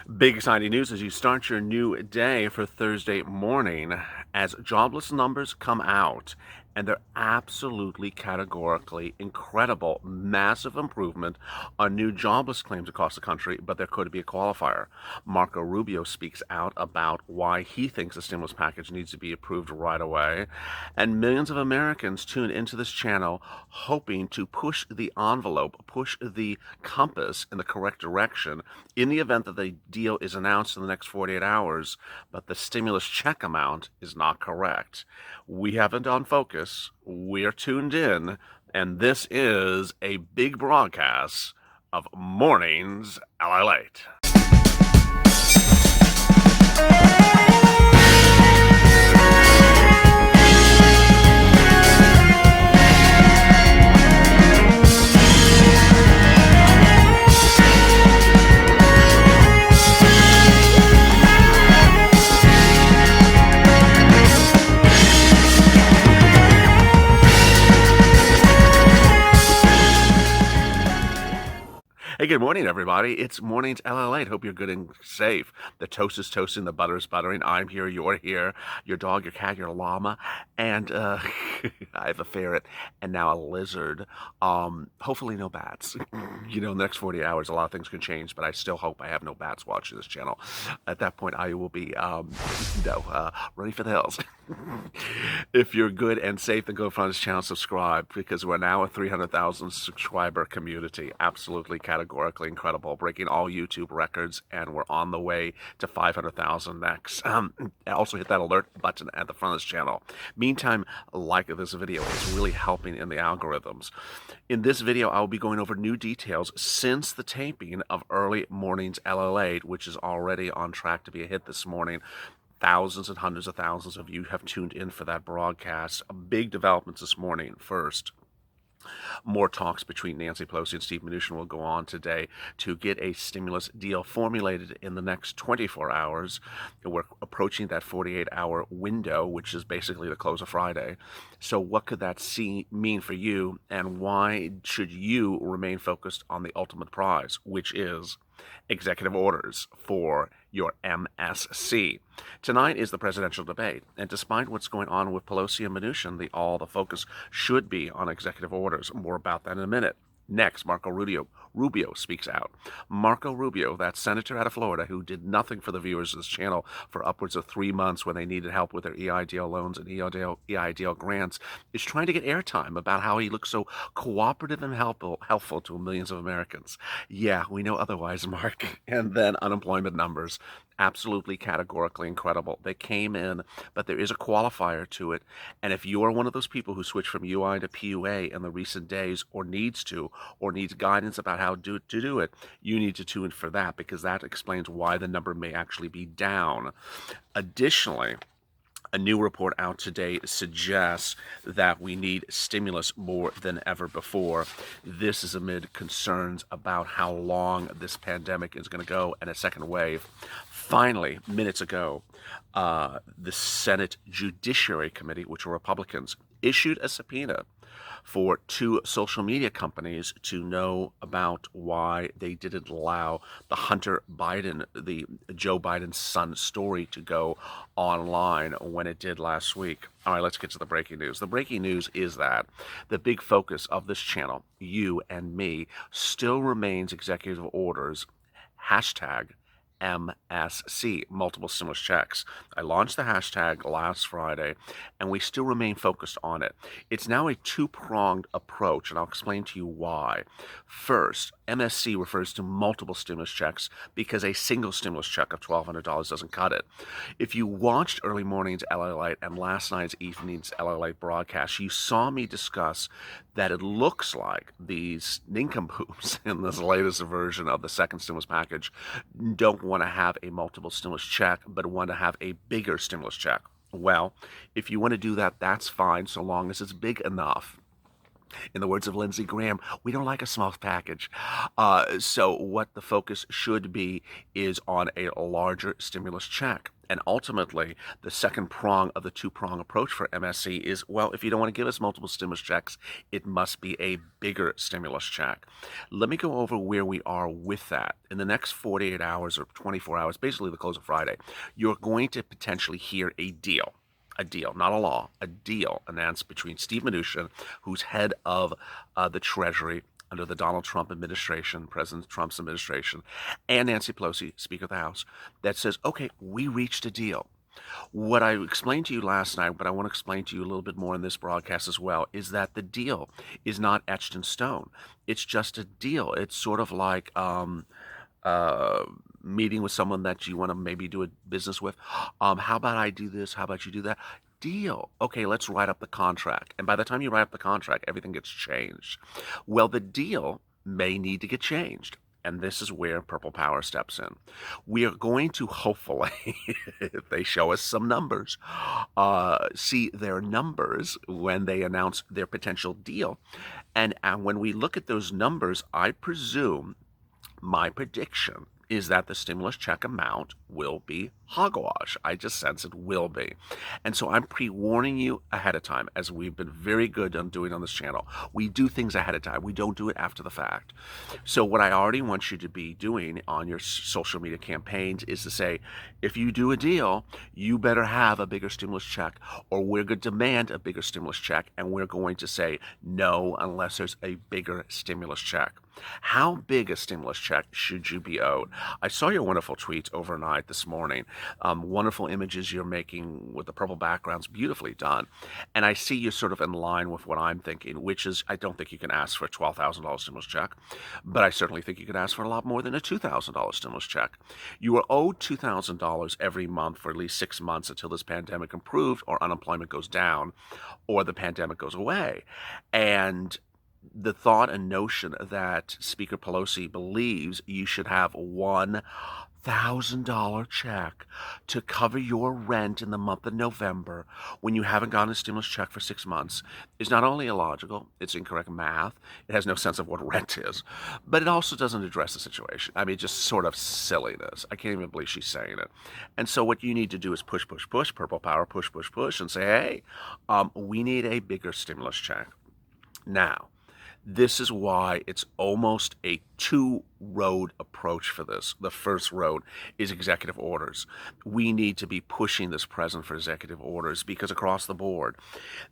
Big exciting news as you start your new day for Thursday morning as jobless numbers come out. And they're absolutely categorically incredible, massive improvement on new jobless claims across the country, but there could be a qualifier. Marco Rubio speaks out about why he thinks the stimulus package needs to be approved right away. And millions of Americans tune into this channel hoping to push the envelope, push the compass in the correct direction in the event that the deal is announced in the next 48 hours, but the stimulus check amount is not correct. We have it on focus. We're tuned in, and this is a big broadcast of Mornings LALATE. Hey, good morning, everybody. It's Mornings LALATE. Hope you're good and safe. The toast is toasting, the butter is buttering. I'm here, you're here, your dog, your cat, your llama, and I have a ferret and now a lizard. Hopefully no bats. In the next 40 hours, a lot of things can change, but I still hope I have no bats watching this channel. At that point, I will be, running for the hills. If you're good and safe, then go in front of this channel, subscribe, because we're now a 300,000 subscriber community. Absolutely categorically incredible, breaking all YouTube records, and we're on the way to 500,000 next. Also hit that alert button at the front of this channel. Meantime, like this video. It's really helping in the algorithms. In this video, I'll be going over new details since the taping of Early Mornings LALATE, which is already on track to be a hit this morning. Thousands and hundreds of thousands of you have tuned in for that broadcast. Big developments this morning. First, more talks between Nancy Pelosi and Steve Mnuchin will go on today to get a stimulus deal formulated in the next 24 hours. We're approaching that 48-hour window, which is basically the close of Friday. So what could that mean for you, and why should you remain focused on the ultimate prize, which is executive orders for your MSC. Tonight is the presidential debate, and despite what's going on with Pelosi and Mnuchin, all the focus should be on executive orders. More about that in a minute. Next, Marco Rubio speaks out. Marco Rubio, that senator out of Florida who did nothing for the viewers of this channel for upwards of 3 months when they needed help with their EIDL loans and EIDL grants, is trying to get airtime about how he looks so cooperative and helpful to millions of Americans. Yeah, we know otherwise, Mark. And then unemployment numbers. Absolutely categorically incredible. They came in, but there is a qualifier to it. And if you are one of those people who switched from UI to PUA in the recent days, or needs guidance about how to do it, you need to tune in for that, because that explains why the number may actually be down. Additionally, a new report out today suggests that we need stimulus more than ever before. This is amid concerns about how long this pandemic is going to go and a second wave. Finally, minutes ago, the Senate Judiciary Committee, which are Republicans, issued a subpoena for 2 social media companies to know about why they didn't allow the Hunter Biden, the Joe Biden's son story, to go online when it did last week. All right, let's get to the breaking news. The breaking news is that the big focus of this channel, you and me, still remains executive orders, hashtag MSC, multiple stimulus checks. I launched the hashtag last Friday, and we still remain focused on it. It's now a 2-pronged approach, and I'll explain to you why. First, MSC refers to multiple stimulus checks because a single stimulus check of $1,200 doesn't cut it. If you watched Early Mornings LALATE and last night's evening's LALATE broadcast, you saw me discuss that it looks like these nincompoops in this latest version of the second stimulus package don't want to have a multiple stimulus check, but want to have a bigger stimulus check. Well, if you want to do that, that's fine, so long as it's big enough. In the words of Lindsey Graham, we don't like a small package. So what the focus should be is on a larger stimulus check. And ultimately, the second prong of the two-prong approach for MSC is, well, if you don't want to give us multiple stimulus checks, it must be a bigger stimulus check. Let me go over where we are with that. In the next 48 hours or 24 hours, basically the close of Friday, you're going to potentially hear a deal, not a law, a deal announced between Steve Mnuchin, who's head of the Treasury under the Donald Trump administration, President Trump's administration, and Nancy Pelosi, Speaker of the House, that says, okay, we reached a deal. What I explained to you last night, but I want to explain to you a little bit more in this broadcast as well, is that the deal is not etched in stone. It's just a deal. It's sort of like uh, meeting with someone that you want to maybe do a business with. How about I do this? How about you do that? Deal. Okay, let's write up the contract. And by the time you write up the contract, everything gets changed. Well, the deal may need to get changed. And this is where Purple Power steps in. We are going to hopefully, if they show us some numbers, see their numbers when they announce their potential deal. And when we look at those numbers, I presume my prediction is that the stimulus check amount will be hogwash. I just sense it will be. And so I'm pre-warning you ahead of time, as we've been very good on doing on this channel. We do things ahead of time. We don't do it after the fact. So what I already want you to be doing on your social media campaigns is to say, if you do a deal, you better have a bigger stimulus check, or we're going to demand a bigger stimulus check, and we're going to say no unless there's a bigger stimulus check. How big a stimulus check should you be owed? I saw your wonderful tweets overnight this morning. Wonderful images you're making with the purple backgrounds, beautifully done. And I see you're sort of in line with what I'm thinking, which is I don't think you can ask for a $12,000 stimulus check, but I certainly think you can ask for a lot more than a $2,000 stimulus check. You are owed $2,000 every month for at least 6 months until this pandemic improves or unemployment goes down or the pandemic goes away. And the thought and notion that Speaker Pelosi believes you should have $1,000 check to cover your rent in the month of November when you haven't gotten a stimulus check for 6 months is not only illogical, it's incorrect math, it has no sense of what rent is, but it also doesn't address the situation. I mean, just sort of silliness. I can't even believe she's saying it. And so what you need to do is push, push, push, Purple Power, push, push, push, and say, hey, we need a bigger stimulus check. Now, this is why it's almost a two-road approach for this. The first road is executive orders. We need to be pushing this president for executive orders because across the board,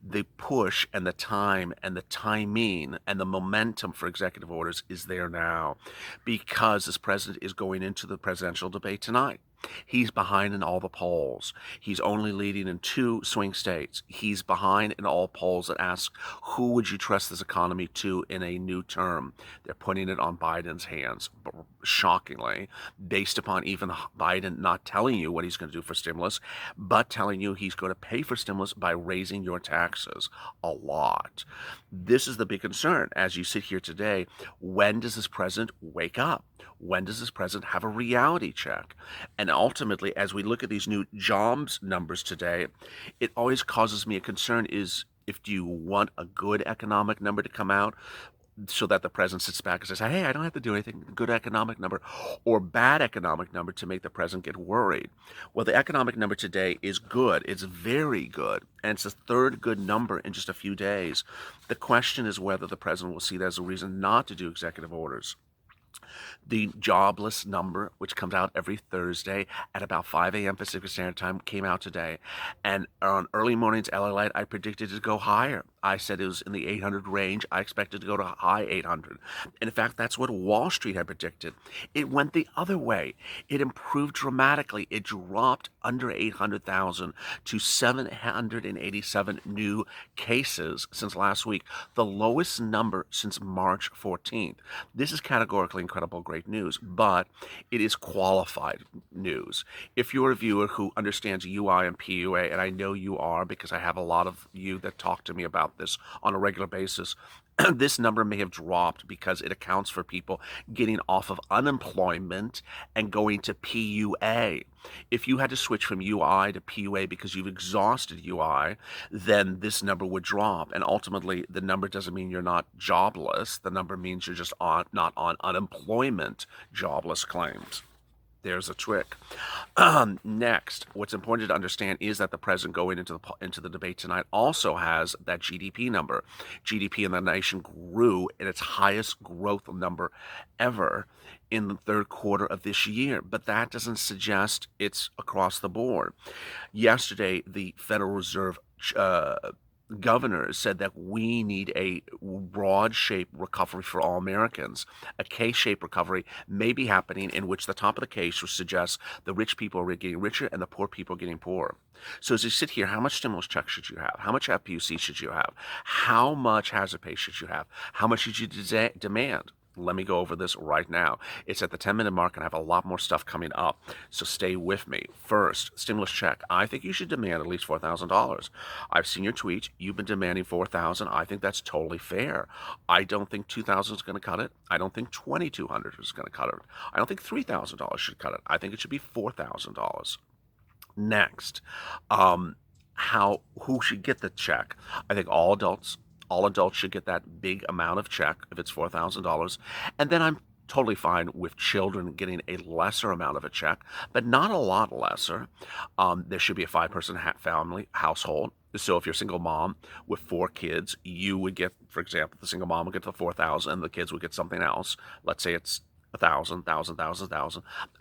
the push and the time and the timing and the momentum for executive orders is there now because this president is going into the presidential debate tonight. He's behind in all the polls. He's only leading in 2 swing states. He's behind in all polls that ask, who would you trust this economy to in a new term? They're putting it on Biden's hands, shockingly, based upon even Biden not telling you what he's going to do for stimulus, but telling you he's going to pay for stimulus by raising your taxes a lot. This is the big concern as you sit here today. When does this president wake up? When does this president have a reality check? And ultimately, as we look at these new jobs numbers today, it always causes me a concern is if you want a good economic number to come out so that the president sits back and says, hey, I don't have to do anything, good economic number, or bad economic number to make the president get worried. Well, the economic number today is good. It's very good. And it's the third good number in just a few days. The question is whether the president will see that as a reason not to do executive orders. The jobless number, which comes out every Thursday at about 5 a.m. Pacific Standard Time, came out today. And on early mornings, LALATE, I predicted it to go higher. I said it was in the 800 range. I expected to go to high 800. And in fact, that's what Wall Street had predicted. It went the other way. It improved dramatically. It dropped under 800,000 to 787 new cases since last week, the lowest number since March 14th. This is categorically incredible, great news, but it is qualified news. If you're a viewer who understands UI and PUA, and I know you are because I have a lot of you that talk to me about this on a regular basis, this number may have dropped because it accounts for people getting off of unemployment and going to PUA. If you had to switch from UI to PUA because you've exhausted UI, then this number would drop. And ultimately, the number doesn't mean you're not jobless. The number means you're just not on unemployment jobless claims. There's a trick. Next, what's important to understand is that the president going into the debate tonight also has that GDP number. GDP in the nation grew in its highest growth number ever in the third quarter of this year, but that doesn't suggest it's across the board. Yesterday, the Federal Reserve uh, governor said that we need a broad-shaped recovery for all Americans. A K-shaped recovery may be happening in which the top of the K suggests the rich people are getting richer and the poor people are getting poorer. So as you sit here, how much stimulus checks should you have? How much FPUC should you have? How much hazard pay should you have? How much should you demand? Let me go over this right now. It's at the 10-minute mark, and I have a lot more stuff coming up, so stay with me. First, stimulus check. I think you should demand at least $4,000. I've seen your tweets. You've been demanding $4,000. I think that's totally fair. I don't think $2,000 is going to cut it. I don't think $2,200 is going to cut it. I don't think $3,000 should cut it. I think it should be $4,000. Next, who should get the check? I think all adults should get that big amount of check if it's $4,000. And then I'm totally fine with children getting a lesser amount of a check, but not a lot lesser. There should be a 5-person family household. So if you're a single mom with 4 kids, you would get, for example, the single mom would get the 4,000 and the kids would get something else. Let's say it's 1,000. I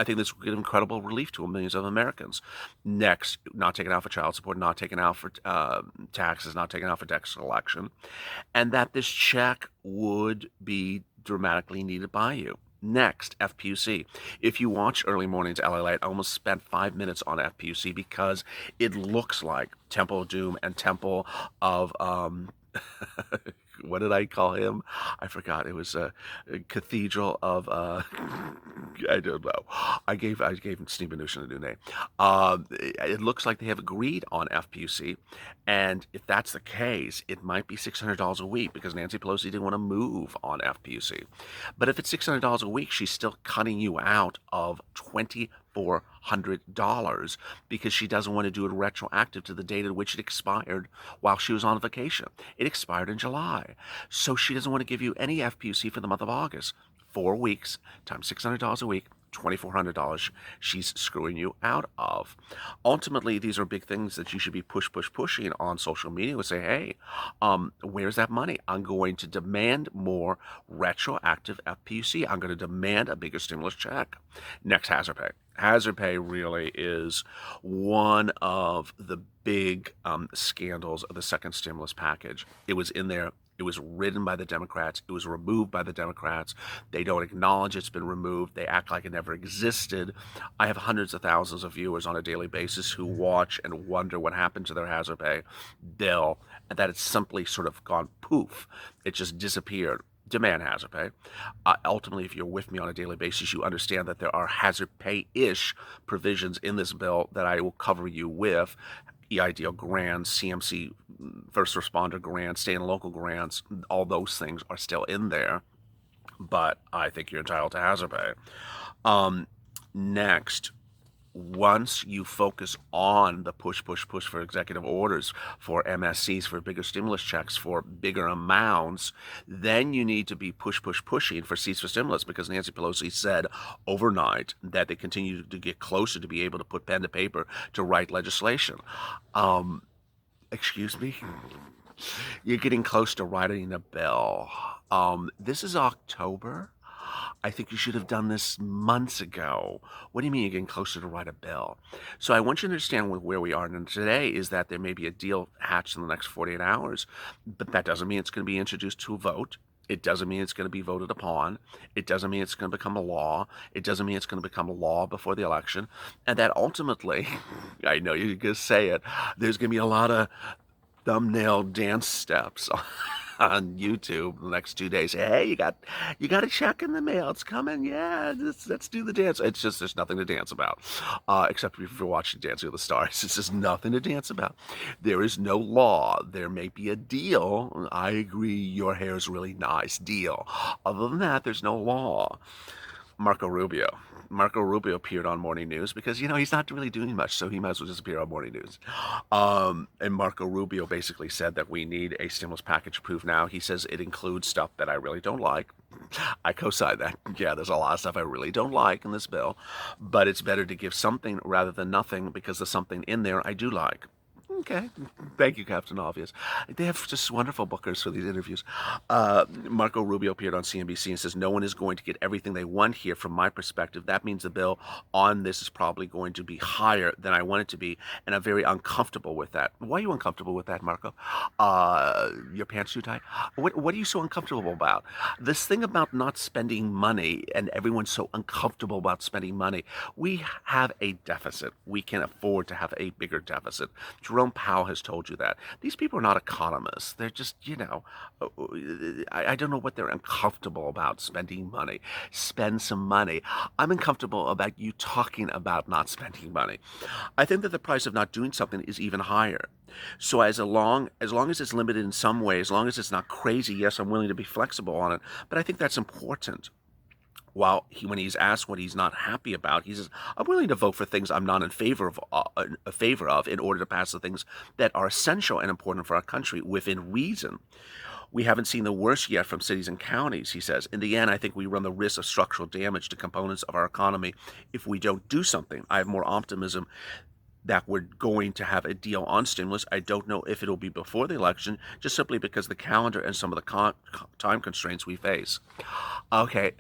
think this would give incredible relief to millions of Americans. Next, not taken out for child support, not taken out for taxes, not taken out for debt collection, and that this check would be dramatically needed by you. Next, FPUC. If you watch Early Mornings LALATE, I almost spent 5 minutes on FPUC because it looks like Temple of Doom and Temple of what did I call him? I forgot. It was a cathedral of I don't know. I gave Steve Mnuchin a new name. It looks like they have agreed on FPUC, and if that's the case, it might be $600 a week because Nancy Pelosi didn't want to move on FPUC. But if it's $600 a week, she's still cutting you out of $2,400 because she doesn't want to do it retroactive to the date at which it expired while she was on vacation. It expired in July. So she doesn't want to give you any FPUC for the month of August. 4 weeks times $600 a week, $2,400 she's screwing you out of. Ultimately, these are big things that you should be pushing on social media and say, hey, where's that money? I'm going to demand more retroactive FPUC. I'm going to demand a bigger stimulus check. Next, hazard pay. Hazard pay really is one of the big scandals of the second stimulus package. It was in there. It was written by the Democrats. It was removed by the Democrats. They don't acknowledge it's been removed. They act like it never existed. I have hundreds of thousands of viewers on a daily basis who watch and wonder what happened to their hazard pay bill, and that it's simply sort of gone poof. It just disappeared. Demand hazard pay. Ultimately, if you're with me on a daily basis, you understand that there are hazard pay-ish provisions in this bill that I will cover you with. EIDL grants, CMC first responder grants, state and local grants, all those things are still in there, but I think you're entitled to hazard pay. Next, once you focus on the push for executive orders, for MSCs, for bigger stimulus checks, for bigger amounts, then you need to be pushing for seats for stimulus, because Nancy Pelosi said overnight that they continue to get closer to be able to put pen to paper to write legislation. Excuse me? You're getting close to writing a bill. This is October. I think you should have done this months ago. What do you mean you're getting closer to write a bill? So I want you to understand where we are today is that there may be a deal hatched in the next 48 hours, but that doesn't mean it's going to be introduced to a vote. It doesn't mean it's going to be voted upon. It doesn't mean it's going to become a law. It doesn't mean it's going to become a law before the election. And that ultimately, I know you're going to say it, there's going to be a lot of thumbnail dance steps on YouTube the next 2 days. Hey, you got a check in the mail. It's coming. Yeah, let's do the dance. It's just there's nothing to dance about, except if you're watching Dancing with the Stars. It's just nothing to dance about. There is no law. There may be a deal. I agree. Your hair is really nice. Deal. Other than that, there's no law. Marco Rubio. Marco Rubio appeared on Morning News because, he's not really doing much, so he might as well just appear on Morning News. And Marco Rubio basically said that we need a stimulus package approved now. He says it includes stuff that I really don't like. I co-sign that. Yeah, there's a lot of stuff I really don't like in this bill, but it's better to give something rather than nothing because there's something in there I do like. Okay. Thank you, Captain Obvious. They have just wonderful bookers for these interviews. Marco Rubio appeared on CNBC and says, no one is going to get everything they want here from my perspective. That means the bill on this is probably going to be higher than I want it to be, and I'm very uncomfortable with that. Why are you uncomfortable with that, Marco? Your pants too tight? What are you so uncomfortable about? This thing about not spending money, and everyone's so uncomfortable about spending money. We have a deficit. We can afford to have a bigger deficit. Jerome Powell has told you that. These people are not economists. They're just, I don't know what they're uncomfortable about spending money. Spend some money. I'm uncomfortable about you talking about not spending money. I think that the price of not doing something is even higher. So as long as it's limited in some way, as long as it's not crazy, yes, I'm willing to be flexible on it. But I think that's important. When he's asked what he's not happy about, he says, "I'm willing to vote for things I'm not in favor of in order to pass the things that are essential and important for our country within reason." We haven't seen the worst yet from cities and counties, he says. In the end, I think we run the risk of structural damage to components of our economy if we don't do something. I have more optimism that we're going to have a deal on stimulus. I don't know if it'll be before the election, just simply because the calendar and some of the time constraints we face. Okay,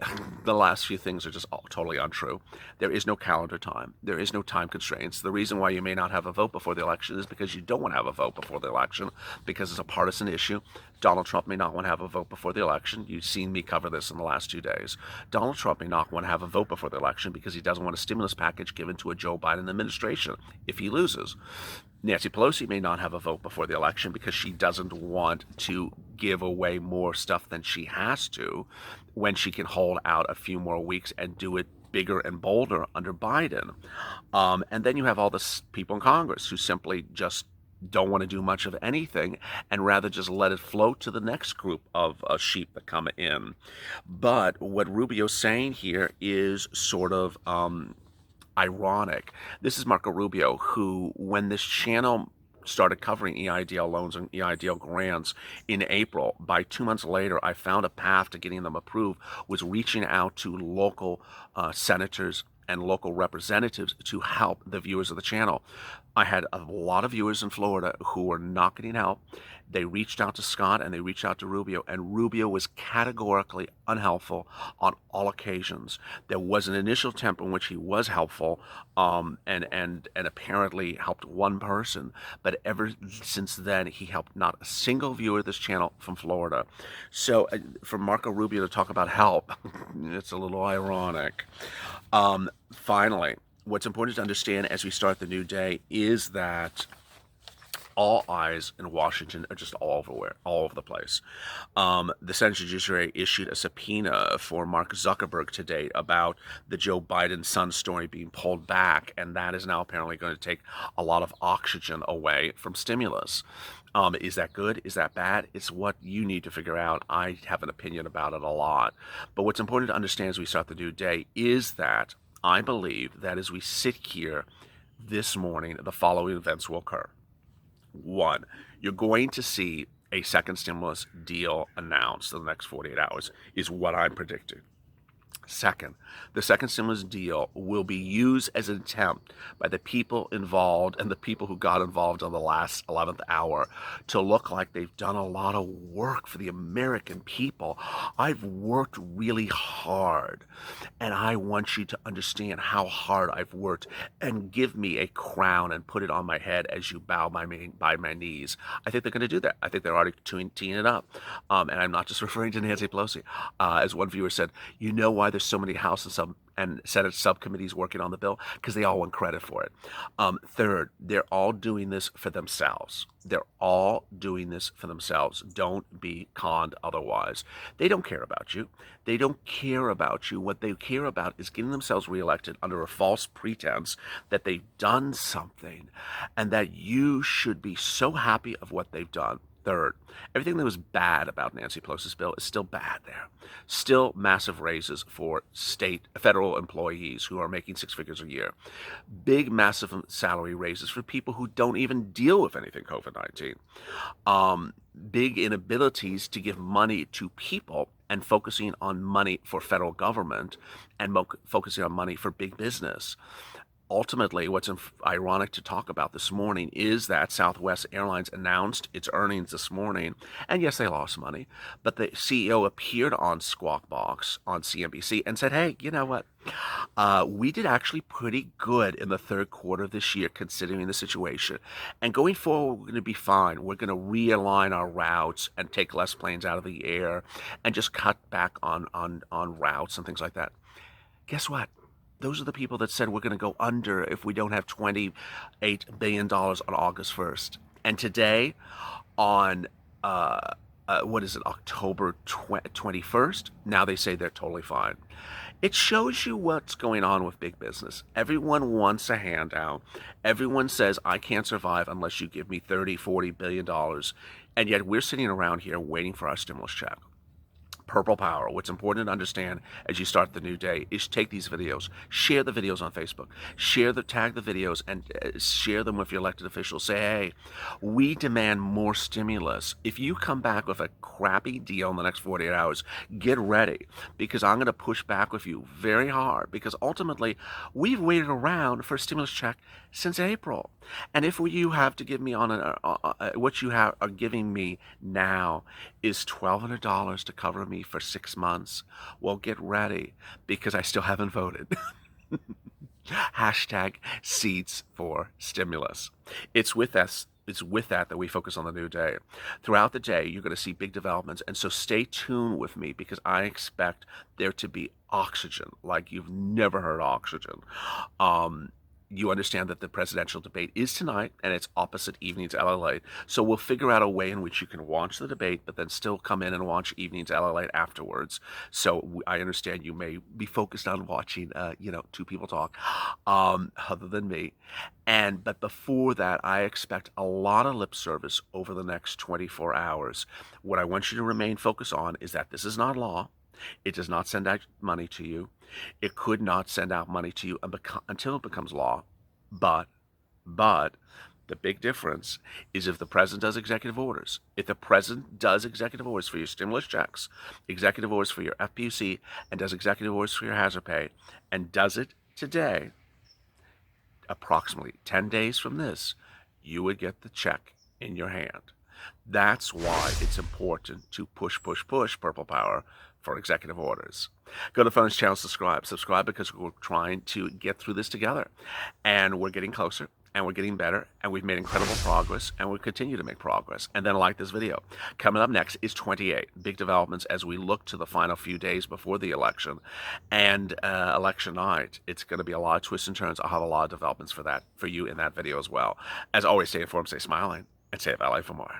the last few things are just all totally untrue. There is no calendar time. There is no time constraints. The reason why you may not have a vote before the election is because you don't want to have a vote before the election, because it's a partisan issue. Donald Trump may not want to have a vote before the election. You've seen me cover this in the last 2 days. Donald Trump may not want to have a vote before the election because he doesn't want a stimulus package given to a Joe Biden administration if he loses. Nancy Pelosi may not have a vote before the election because she doesn't want to give away more stuff than she has to when she can hold out a few more weeks and do it bigger and bolder under Biden. And then you have all the people in Congress who simply just don't want to do much of anything and rather just let it float to the next group of sheep that come in. But what Rubio's saying here is sort of ironic. This is Marco Rubio, who, when this channel started covering EIDL loans and EIDL grants in April, by 2 months later, I found a path to getting them approved, was reaching out to local senators and local representatives to help the viewers of the channel. I had a lot of viewers in Florida who were not getting help. They reached out to Scott and they reached out to Rubio, and Rubio was categorically unhelpful on all occasions. There was an initial attempt in which he was helpful, and apparently helped one person, but ever since then he helped not a single viewer of this channel from Florida. So for Marco Rubio to talk about help, it's a little ironic. Finally, what's important to understand as we start the new day is that all eyes in Washington are just all over the place. The Senate Judiciary issued a subpoena for Mark Zuckerberg today about the Joe Biden son story being pulled back, and that is now apparently going to take a lot of oxygen away from stimulus. Is that good? Is that bad? It's what you need to figure out. I have an opinion about it a lot. But what's important to understand as we start the new day is that I believe that as we sit here this morning, the following events will occur. One, you're going to see a second stimulus deal announced in the next 48 hours, is what I'm predicting. Second, the second stimulus deal will be used as an attempt by the people involved and the people who got involved on the last 11th hour to look like they've done a lot of work for the American people. I've worked really hard, and I want you to understand how hard I've worked, and give me a crown and put it on my head as you bow by my knees. I think they're going to do that. I think they're already teeing it up. And I'm not just referring to Nancy Pelosi. As one viewer said, you know why there's so many House and Senate subcommittees working on the bill? Because they all want credit for it. Third, they're all doing this for themselves. They're all doing this for themselves. Don't be conned otherwise. They don't care about you. They don't care about you. What they care about is getting themselves reelected under a false pretense that they've done something, and that you should be so happy of what they've done. Third, everything that was bad about Nancy Pelosi's bill is still bad there. Still massive raises for federal employees who are making six figures a year. Big, massive salary raises for people who don't even deal with anything COVID-19. Big inabilities to give money to people and focusing on money for federal government and focusing on money for big business. Ultimately, what's ironic to talk about this morning is that Southwest Airlines announced its earnings this morning, and yes, they lost money, but the CEO appeared on Squawk Box on CNBC and said, hey, you know what? We did actually pretty good in the third quarter of this year, considering the situation. And going forward, we're going to be fine. We're going to realign our routes and take less planes out of the air and just cut back on routes and things like that. Guess what? Those are the people that said we're going to go under if we don't have $28 billion on August 1st. And today, on, October 21st, now they say they're totally fine. It shows you what's going on with big business. Everyone wants a handout. Everyone says, I can't survive unless you give me $30, $40 billion. And yet we're sitting around here waiting for our stimulus check. Purple Power. What's important to understand as you start the new day is take these videos, share the videos on Facebook, tag the videos, and share them with your elected officials. Say, hey, we demand more stimulus. If you come back with a crappy deal in the next 48 hours, get ready, because I'm going to push back with you very hard, because ultimately we've waited around for a stimulus check since April. And if you have to give me what you are giving me now is $1,200 to cover me for 6 months, well, get ready, because I still haven't voted. Hashtag seats for stimulus. It's with us. It's with that we focus on the new day. Throughout the day, you're going to see big developments, and so stay tuned with me, because I expect there to be oxygen like you've never heard oxygen. You understand that the presidential debate is tonight, and it's opposite Evenings LALATE. So we'll figure out a way in which you can watch the debate, but then still come in and watch Evenings LALATE afterwards. So I understand you may be focused on watching, two people talk, other than me. But before that, I expect a lot of lip service over the next 24 hours. What I want you to remain focused on is that this is not law. It does not send out money to you. It could not send out money to you until it becomes law. But the big difference is if the president does executive orders. If the president does executive orders for your stimulus checks, executive orders for your FPUC, and does executive orders for your hazard pay, and does it today, approximately 10 days from this, you would get the check in your hand. That's why it's important to push Purple Power for executive orders. Go to Phone's channel, subscribe, because we're trying to get through this together, and we're getting closer, and we're getting better, and we've made incredible progress, and we'll continue to make progress. And then like this video. Coming up next is 28 big developments as we look to the final few days before the election, and election night. It's going to be a lot of twists and turns. I'll have a lot of developments for you in that video as well. As always, stay informed, stay smiling, and stay at LA for more.